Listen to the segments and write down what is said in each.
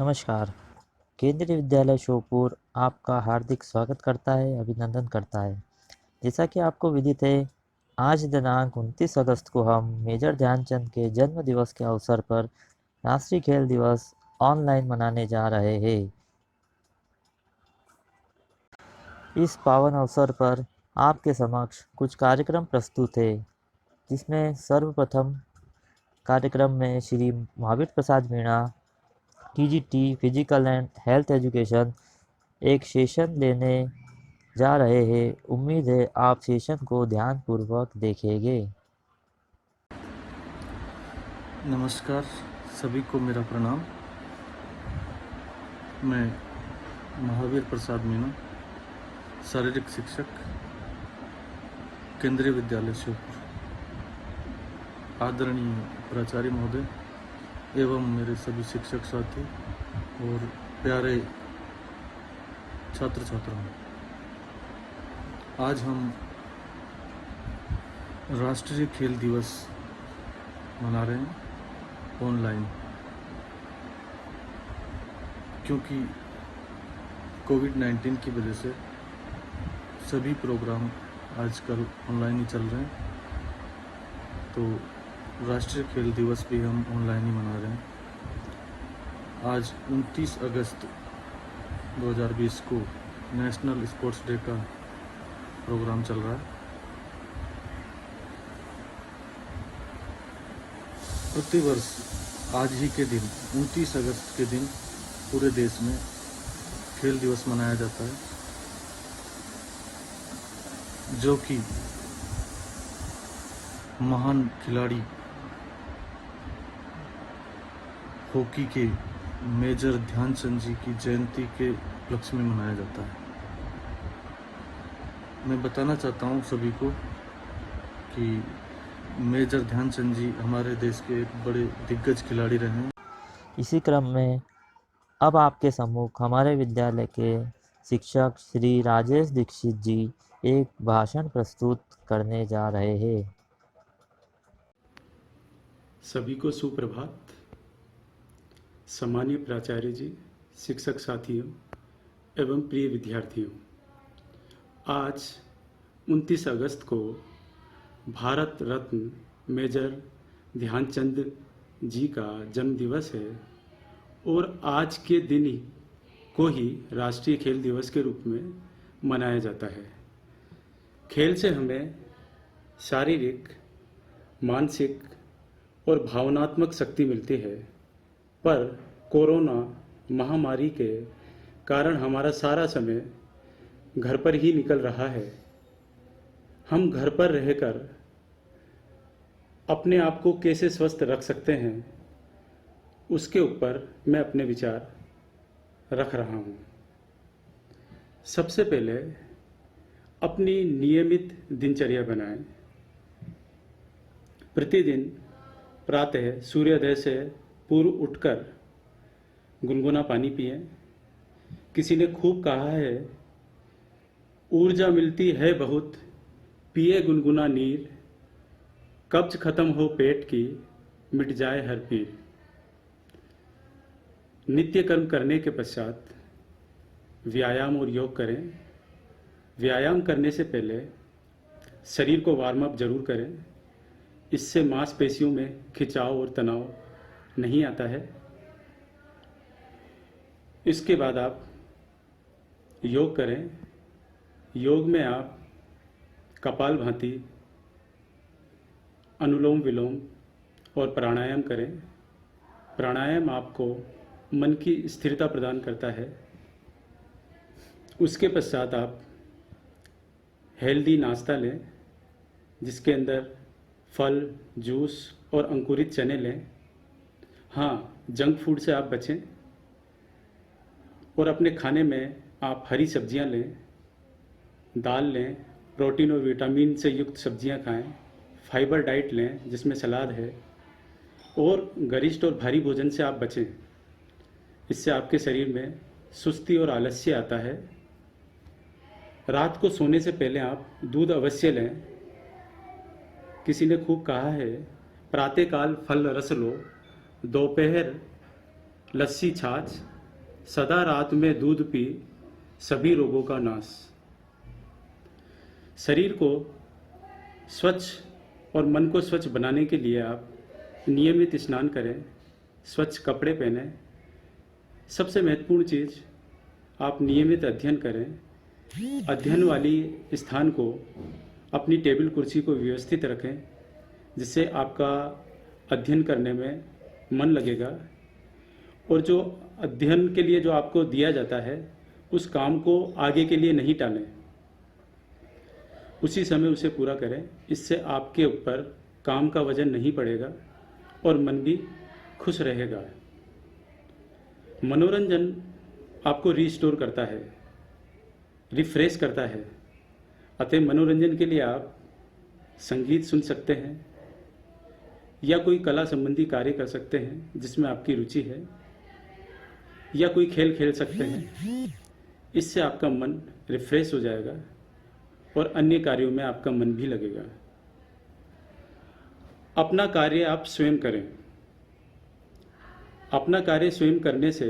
नमस्कार। केंद्रीय विद्यालय श्योपुर आपका हार्दिक स्वागत करता है, अभिनंदन करता है। जैसा कि आपको विदित है, आज दिनांक 29 अगस्त को हम मेजर ध्यानचंद के जन्म दिवस के अवसर पर राष्ट्रीय खेल दिवस ऑनलाइन मनाने जा रहे हैं। इस पावन अवसर पर आपके समक्ष कुछ कार्यक्रम प्रस्तुत है, जिसमें सर्वप्रथम कार्यक्रम में Shri Mahavir Prasad Meena TGT physical and health education एक सेशन लेने जा रहे हैं। उम्मीद है आप सेशन को ध्यानपूर्वक देखेंगे। नमस्कार, सभी को मेरा प्रणाम। मैं महावीर प्रसाद मीणा, शारीरिक शिक्षक, केंद्रीय विद्यालय श्योपुर। आदरणीय प्राचार्य महोदय एवं मेरे सभी शिक्षक साथी और प्यारे छात्र छात्राओं, आज हम राष्ट्रीय खेल दिवस मना रहे हैं ऑनलाइन, क्योंकि कोविड-19 की वजह से सभी प्रोग्राम आजकल ऑनलाइन ही चल रहे हैं। तो राष्ट्रीय खेल दिवस भी हम ऑनलाइन ही मना रहे हैं। आज 29 अगस्त 2020 को नेशनल स्पोर्ट्स डे का प्रोग्राम चल रहा है। प्रतिवर्ष आज ही के दिन 29 अगस्त के दिन पूरे देश में खेल दिवस मनाया जाता है, जो कि महान खिलाड़ी हॉकी के मेजर ध्यानचंद जी की जयंती के उपलक्ष्य में मनाया जाता है। मैं बताना चाहता हूँ सभी को कि मेजर ध्यानचंद जी हमारे देश के एक बड़े दिग्गज खिलाड़ी रहे हैं। इसी क्रम में अब आपके सम्मुख हमारे विद्यालय के शिक्षक श्री राजेश दीक्षित जी एक भाषण प्रस्तुत करने जा रहे हैं। सभी को सुप्रभात। सम्मानीय प्राचार्य जी, शिक्षक साथियों एवं प्रिय विद्यार्थियों, आज 29 अगस्त को भारत रत्न मेजर ध्यानचंद जी का जन्म दिवस है और आज के दिन को ही राष्ट्रीय खेल दिवस के रूप में मनाया जाता है। खेल से हमें शारीरिक, मानसिक और भावनात्मक शक्ति मिलती है, पर कोरोना महामारी के कारण हमारा सारा समय घर पर ही निकल रहा है। हम घर पर रहकर अपने आप को कैसे स्वस्थ रख सकते हैं, उसके ऊपर मैं अपने विचार रख रहा हूँ। सबसे पहले अपनी नियमित दिनचर्या बनाएं। प्रतिदिन प्रातः सूर्योदय से पूर्व उठकर गुनगुना पानी पिएं। किसी ने खूब कहा है, ऊर्जा मिलती है बहुत, पिए गुनगुना नीर, कब्ज खत्म हो पेट की, मिट जाए हर पीर। नित्य कर्म करने के पश्चात व्यायाम और योग करें। व्यायाम करने से पहले शरीर को वार्म अप जरूर करें, इससे मांसपेशियों में खिंचाव और तनाव नहीं आता है। इसके बाद आप योग करें। योग में आप कपालभाति, अनुलोम विलोम और प्राणायाम करें। प्राणायाम आपको मन की स्थिरता प्रदान करता है। उसके पश्चात आप हेल्दी नाश्ता लें, जिसके अंदर फल, जूस और अंकुरित चने लें। हाँ, जंक फूड से आप बचें और अपने खाने में आप हरी सब्जियां लें, दाल लें, प्रोटीन और विटामिन से युक्त सब्जियां खाएं, फाइबर डाइट लें जिसमें सलाद है, और गरिष्ठ और भारी भोजन से आप बचें। इससे आपके शरीर में सुस्ती और आलस्य आता है। रात को सोने से पहले आप दूध अवश्य लें। किसी ने खूब कहा है, प्रातःकाल फल रस लो, दोपहर लस्सी छाछ, सदा रात में दूध पी, सभी रोगों का नाश। शरीर को स्वच्छ और मन को स्वच्छ बनाने के लिए आप नियमित स्नान करें, स्वच्छ कपड़े पहनें। सबसे महत्वपूर्ण चीज़, आप नियमित अध्ययन करें। अध्ययन वाली स्थान को, अपनी टेबल कुर्सी को व्यवस्थित रखें, जिससे आपका अध्ययन करने में मन लगेगा। और जो अध्ययन के लिए जो आपको दिया जाता है, उस काम को आगे के लिए नहीं टालें, उसी समय उसे पूरा करें। इससे आपके ऊपर काम का वजन नहीं पड़ेगा और मन भी खुश रहेगा। मनोरंजन आपको रिस्टोर करता है, रिफ्रेश करता है। अतः मनोरंजन के लिए आप संगीत सुन सकते हैं या कोई कला संबंधी कार्य कर सकते हैं जिसमें आपकी रुचि है, या कोई खेल खेल सकते हैं। इससे आपका मन रिफ्रेश हो जाएगा और अन्य कार्यों में आपका मन भी लगेगा। अपना कार्य आप स्वयं करें। अपना कार्य स्वयं करने से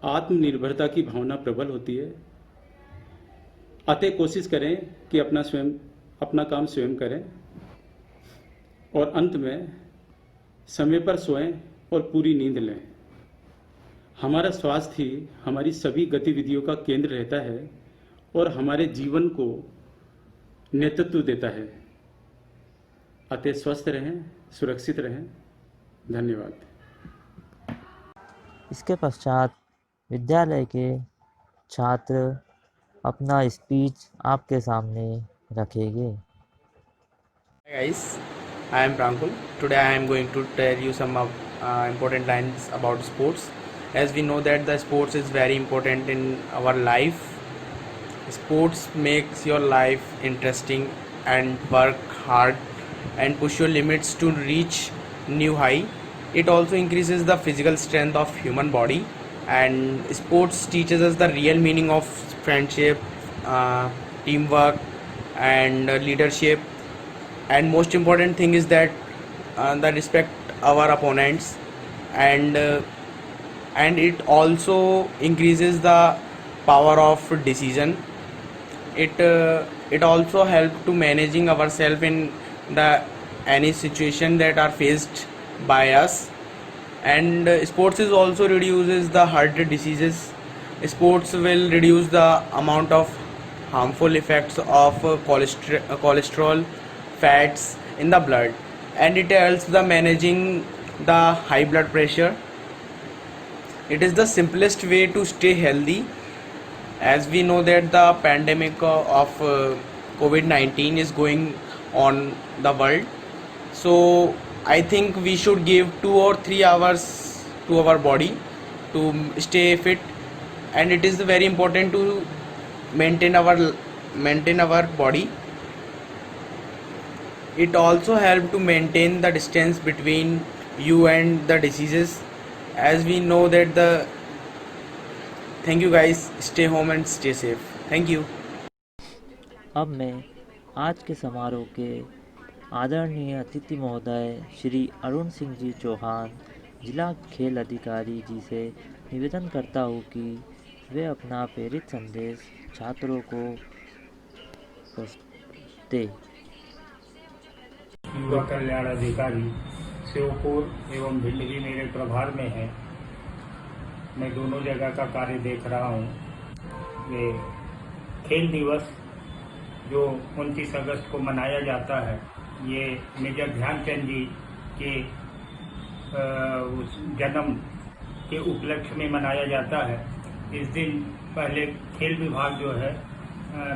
आत्मनिर्भरता की भावना प्रबल होती है। अतः कोशिश करें कि अपना काम स्वयं करें और अंत में समय पर सोएं और पूरी नींद लें। हमारा स्वास्थ्य ही हमारी सभी गतिविधियों का केंद्र रहता है और हमारे जीवन को नेतृत्व देता है। अतः स्वस्थ रहें, सुरक्षित रहें। धन्यवाद। इसके पश्चात विद्यालय के छात्र अपना स्पीच आपके सामने रखेंगे। Hi guys, I am Prankul. Today I am going to tell you some important lines about sports. As we know that the sports is very important in our life. Sports makes your life interesting and work hard and push your limits to reach new high. It also increases the physical strength of human body, and sports teaches us the real meaning of friendship, teamwork and leadership. And most important thing is that the respect our opponents, and it also increases the power of decision. It also help to managing ourselves in the any situation that are faced by us. And sports is also reduces the heart diseases. Sports will reduce the amount of harmful effects of cholesterol, fats in the blood, and it helps the managing the high blood pressure. It is the simplest way to stay healthy, as we know that the pandemic of COVID-19 is going on the world. So I think we should give 2 or 3 hours to our body to stay fit, and it is very important to maintain our body. It also helps to maintain the distance between you and the diseases, as we know that thank you guys, stay home and stay safe. Thank you. अब मैं आज के समारोह के आदरणीय अतिथि महोदय श्री अरुण सिंह जी चौहान, जिला खेल अधिकारी जी से निवेदन करता हूँ कि वे अपना प्रेरित संदेश छात्रों को दें। युवा कल्याण अधिकारी श्योपुर एवं भिंड भी मेरे प्रभार में है। मैं दोनों जगह का कार्य देख रहा हूँ। ये खेल दिवस जो 29 अगस्त को मनाया जाता है, ये मेजर ध्यानचंद जी के जन्म के उपलक्ष्य में मनाया जाता है। इस दिन पहले खेल विभाग जो है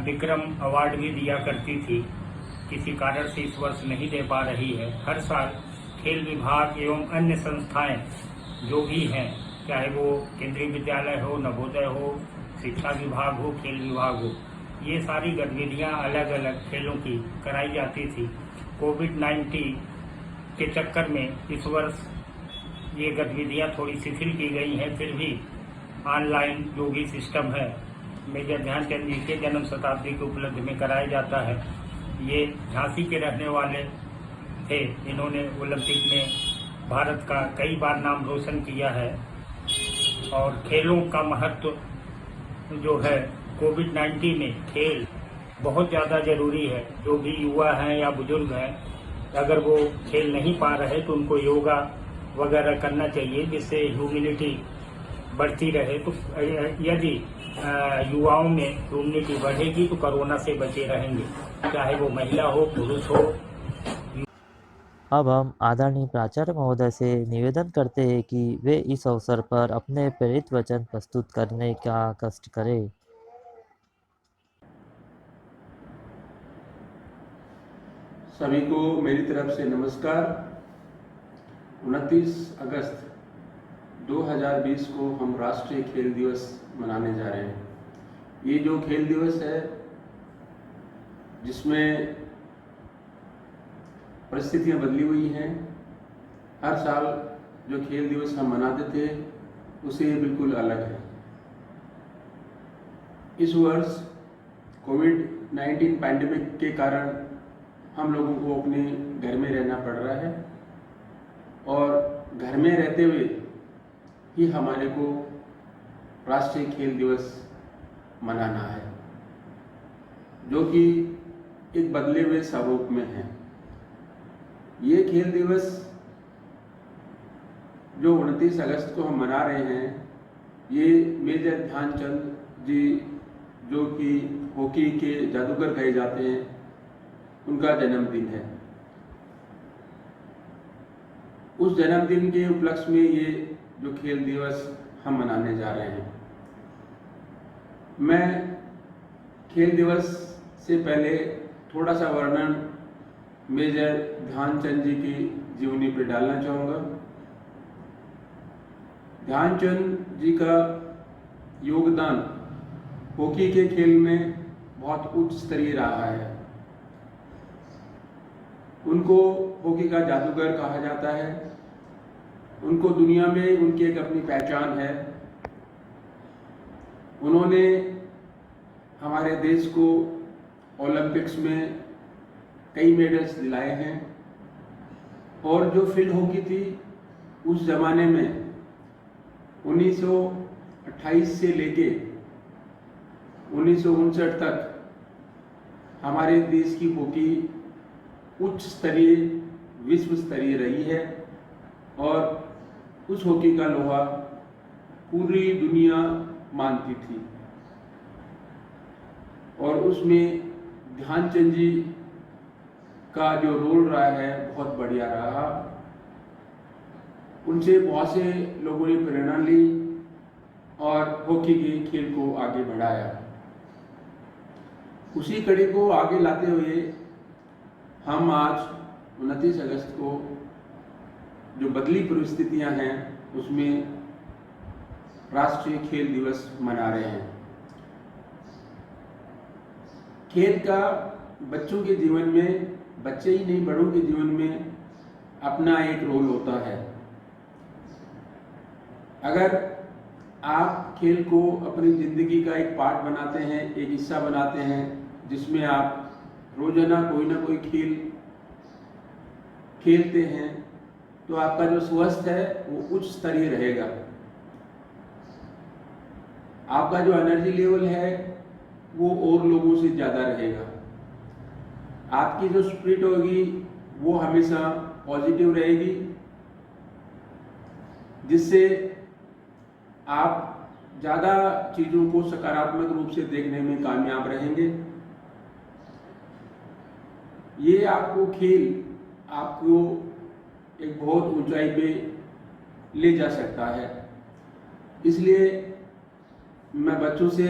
विक्रम अवार्ड भी दिया करती थी, किसी कारण से इस वर्ष नहीं दे पा रही है। हर साल खेल विभाग एवं अन्य संस्थाएं जो भी हैं, चाहे वो केंद्रीय विद्यालय हो, नवोदय हो, शिक्षा विभाग हो, खेल विभाग हो, ये सारी गतिविधियां अलग अलग खेलों की कराई जाती थी। कोविड-19 के चक्कर में इस वर्ष ये गतिविधियां थोड़ी शिथिल की गई हैं, फिर भी ऑनलाइन जो भी सिस्टम है मेजर ध्यानचंद जी के जन्म शताब्दी के उपलक्ष्य में कराया जाता है। ये झांसी के रहने वाले थे, इन्होंने ओलंपिक में भारत का कई बार नाम रोशन किया है। और खेलों का महत्व जो है कोविड-19 में खेल बहुत ज़्यादा ज़रूरी है। जो भी युवा हैं या बुजुर्ग हैं, अगर वो खेल नहीं पा रहे तो उनको योगा वगैरह करना चाहिए, जिससे ह्यूमिनिटी बढ़ती रहे। तो यदि युवाओं में ह्यूमिनिटी बढ़ेगी तो कोरोना से बचे रहेंगे, चाहे वो महिला हो पुरुष हो। अब हम आदरणीय प्राचार्य महोदय से निवेदन करते हैं कि वे इस अवसर पर अपने प्रेरित वचन प्रस्तुत करने का कष्ट करें। सभी को मेरी तरफ से नमस्कार। 29 अगस्त 2020 को हम राष्ट्रीय खेल दिवस मनाने जा रहे हैं। ये जो खेल दिवस है, जिसमें परिस्थितियां बदली हुई हैं। हर साल जो खेल दिवस हम मनाते थे उससे ये बिल्कुल अलग है। इस वर्ष कोविड-19 पैंडेमिक के कारण हम लोगों को अपने घर में रहना पड़ रहा है और घर में रहते हुए ही हमारे को राष्ट्रीय खेल दिवस मनाना है, जो कि एक बदले हुए स्वरूप में है। ये खेल दिवस जो 29 अगस्त को हम मना रहे हैं, ये मेजर ध्यानचंद जी, जो कि हॉकी के जादूगर कहे जाते हैं, उनका जन्मदिन है। उस जन्मदिन के उपलक्ष्य में ये जो खेल दिवस हम मनाने जा रहे हैं। मैं खेल दिवस से पहले थोड़ा सा वर्णन मेजर ध्यानचंद जी की जीवनी पर डालना चाहूँगा। ध्यानचंद जी का योगदान हॉकी के खेल में बहुत उच्च स्तरीय रहा है। उनको हॉकी का जादूगर कहा जाता है। उनको दुनिया में उनकी एक अपनी पहचान है। उन्होंने हमारे देश को ओलंपिक्स में कई मेडल्स दिलाए हैं और जो फील्ड हॉकी थी उस जमाने में 1928 से लेके 1959 तक हमारे देश की हॉकी उच्च स्तरीय विश्व स्तरीय रही है और उस हॉकी का लोहा पूरी दुनिया मानती थी और उसमें ध्यानचंद जी का जो रोल रहा है बहुत बढ़िया रहा। उनसे बहुत से लोगों ने प्रेरणा ली और हॉकी के खेल को आगे बढ़ाया। उसी कड़ी को आगे लाते हुए हम आज 29 अगस्त को जो बदली परिस्थितियां हैं उसमें राष्ट्रीय खेल दिवस मना रहे हैं। खेल का बच्चों के जीवन में, बच्चे ही नहीं बड़ों के जीवन में अपना एक रोल होता है। अगर आप खेल को अपनी जिंदगी का एक पार्ट बनाते हैं, एक हिस्सा बनाते हैं, जिसमें आप रोजाना कोई ना कोई खेल खेलते हैं, तो आपका जो स्वास्थ्य है वो उच्च स्तरीय रहेगा। आपका जो एनर्जी लेवल है वो और लोगों से ज़्यादा रहेगा। आपकी जो स्पिरिट होगी वो हमेशा पॉजिटिव रहेगी, जिससे आप ज़्यादा चीज़ों को सकारात्मक रूप से देखने में कामयाब रहेंगे। ये आपको खेल आपको एक बहुत ऊंचाई पे ले जा सकता है। इसलिए मैं बच्चों से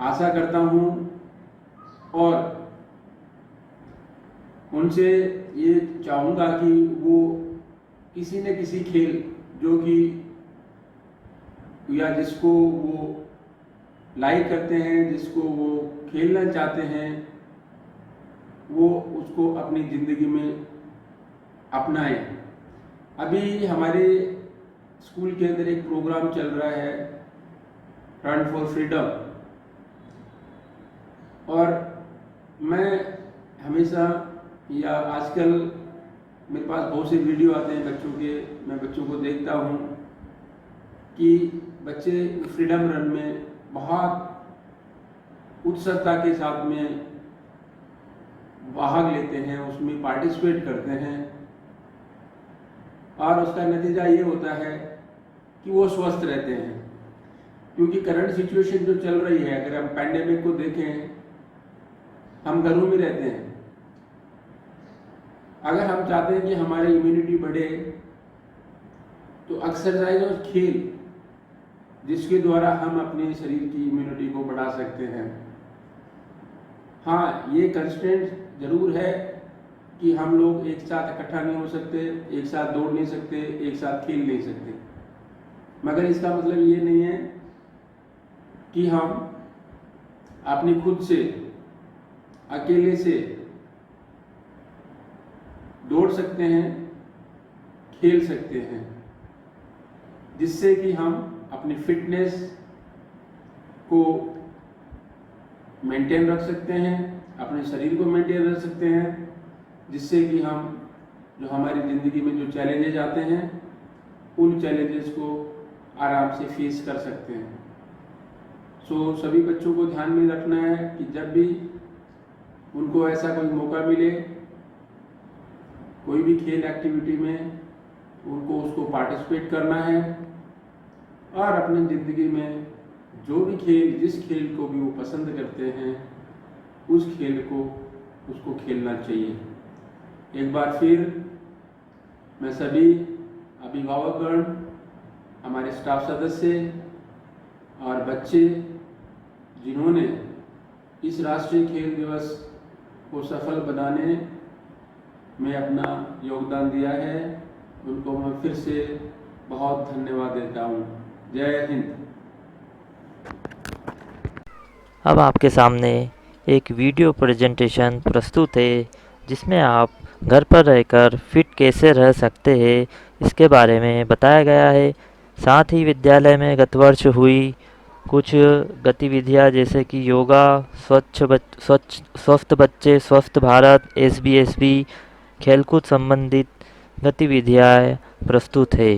आशा करता हूँ और उनसे ये चाहूँगा कि वो किसी न किसी खेल जो कि या जिसको वो लाइक करते हैं, जिसको वो खेलना चाहते हैं, वो उसको अपनी ज़िंदगी में अपनाएं। अभी हमारे स्कूल के अंदर एक प्रोग्राम चल रहा है, रन फॉर फ्रीडम, और मैं हमेशा या आजकल मेरे पास बहुत से वीडियो आते हैं बच्चों के, मैं बच्चों को देखता हूँ कि बच्चे फ्रीडम रन में बहुत उत्सुकता के साथ में भाग लेते हैं, उसमें पार्टिसिपेट करते हैं और उसका नतीजा ये होता है कि वो स्वस्थ रहते हैं। क्योंकि करंट सिचुएशन जो चल रही है, अगर हम पैंडेमिक को देखें, हम घरों में रहते हैं। अगर हम चाहते हैं कि हमारी इम्यूनिटी बढ़े तो एक्सरसाइज और खेल जिसके द्वारा हम अपने शरीर की इम्यूनिटी को बढ़ा सकते हैं। हाँ, ये कंस्टेंट जरूर है कि हम लोग एक साथ इकट्ठा नहीं हो सकते, एक साथ दौड़ नहीं सकते, एक साथ खेल नहीं सकते, मगर इसका मतलब ये नहीं है कि हम अपनी खुद से अकेले से दौड़ सकते हैं, खेल सकते हैं, जिससे कि हम अपनी फिटनेस को मेंटेन रख सकते हैं, अपने शरीर को मेंटेन रख सकते हैं, जिससे कि हम जो हमारी ज़िंदगी में जो चैलेंजेस आते हैं उन चैलेंजेस को आराम से फेस कर सकते हैं। सो सभी बच्चों को ध्यान में रखना है कि जब भी उनको ऐसा कोई मौका मिले, कोई भी खेल एक्टिविटी में, उनको उसको पार्टिसिपेट करना है और अपनी ज़िंदगी में जो भी खेल, जिस खेल को भी वो पसंद करते हैं उस खेल को उसको खेलना चाहिए। एक बार फिर मैं सभी अभिभावकगण, हमारे स्टाफ सदस्य और बच्चे जिन्होंने इस राष्ट्रीय खेल दिवस को सफल बनाने में अपना योगदान दिया है, उनको मैं फिर से बहुत धन्यवाद देता हूँ। जय हिंद। अब आपके सामने एक वीडियो प्रेजेंटेशन प्रस्तुत है जिसमें आप घर पर रहकर फिट कैसे रह सकते हैं इसके बारे में बताया गया है। साथ ही विद्यालय में गत वर्ष हुई कुछ गतिविधियां जैसे कि योगा, स्वस्थ बच्चे स्वस्थ भारत, SBSB, खेलकूद संबंधित गतिविधियां प्रस्तुत है।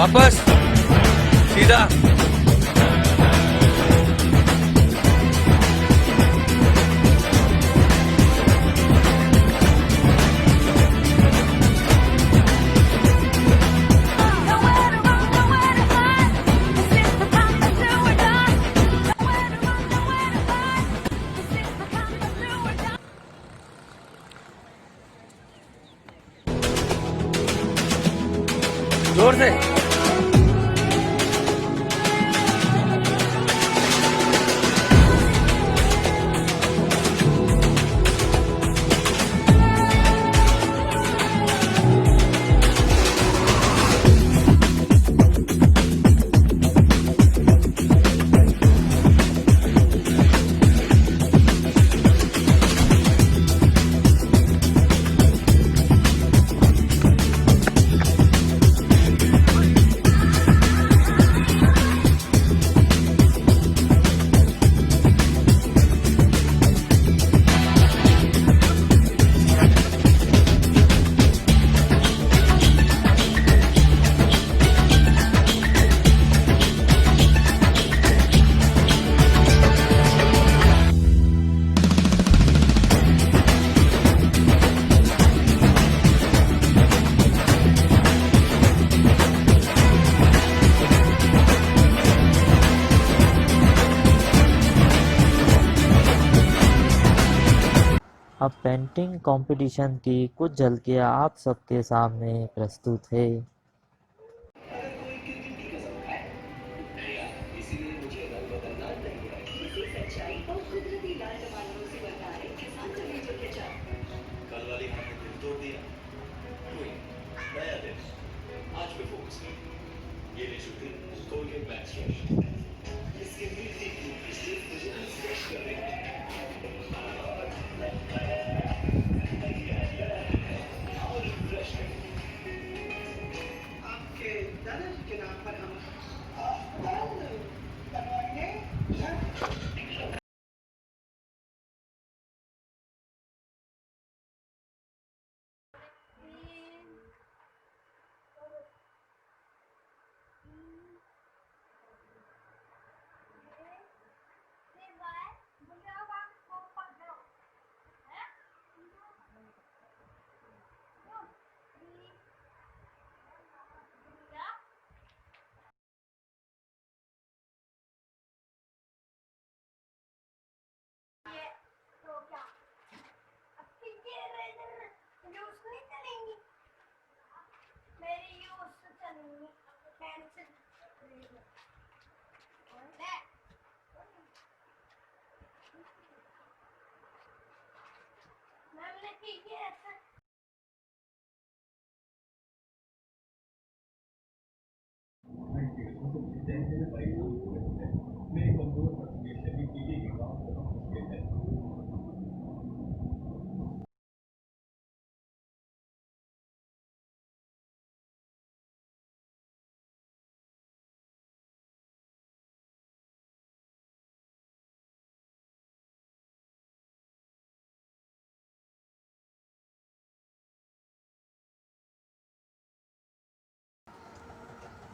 वापस सीधा। जोर से। अब पेंटिंग कंपटीशन की कुछ झलकियां आप सबके सामने प्रस्तुत है।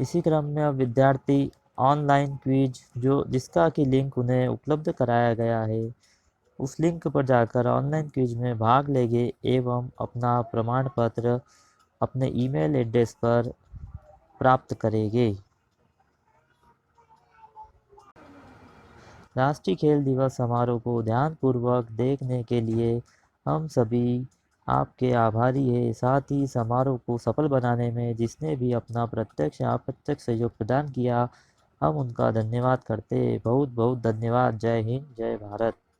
इसी क्रम में अब विद्यार्थी ऑनलाइन क्विज जिसका कि लिंक उन्हें उपलब्ध कराया गया है, उस लिंक पर जाकर ऑनलाइन क्विज में भाग लेंगे एवं अपना प्रमाण पत्र अपने ईमेल एड्रेस पर प्राप्त करेंगे। राष्ट्रीय खेल दिवस समारोह को ध्यानपूर्वक देखने के लिए हम सभी आपके आभारी हैं। साथ ही समारोह को सफल बनाने में जिसने भी अपना प्रत्यक्ष या अप्रत्यक्ष सहयोग प्रदान किया, हम उनका धन्यवाद करते हैं। बहुत बहुत धन्यवाद। जय हिंद, जय भारत।